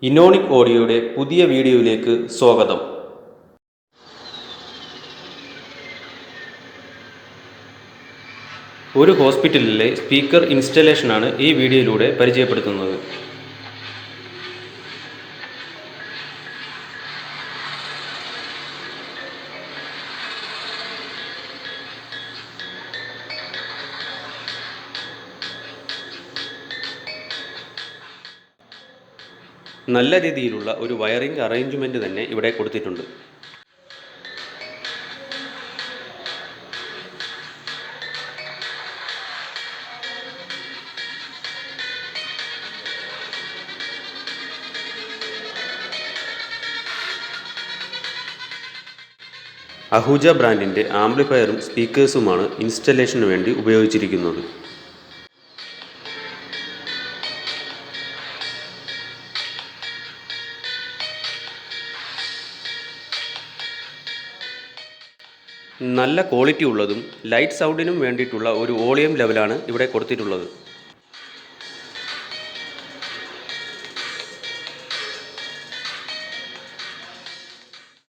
ഇനോണിക് ഓഡിയോയുടെ പുതിയ വീഡിയോയിലേക്ക് സ്വാഗതം. ഒരു ഹോസ്പിറ്റലിലെ സ്പീക്കർ ഇൻസ്റ്റലേഷനാണ് ഈ വീഡിയോയിലൂടെ പരിചയപ്പെടുത്തുന്നത്. നല്ല രീതിയിലുള്ള ഒരു വയറിംഗ് അറേഞ്ച്മെൻറ്റ് തന്നെ ഇവിടെ കൊടുത്തിട്ടുണ്ട്. അഹൂജ ബ്രാൻഡിൻ്റെ ആംപ്ലിഫയറും സ്പീക്കേഴ്സുമാണ് ഇൻസ്റ്റലേഷന് വേണ്ടി ഉപയോഗിച്ചിരിക്കുന്നത്. നല്ല ക്വാളിറ്റി ഉള്ളതും ലൈറ്റ് സൗണ്ടിനും വേണ്ടിയിട്ടുള്ള ഒരു വോളിയം ലെവലാണ് ഇവിടെ കൊടുത്തിട്ടുള്ളത്.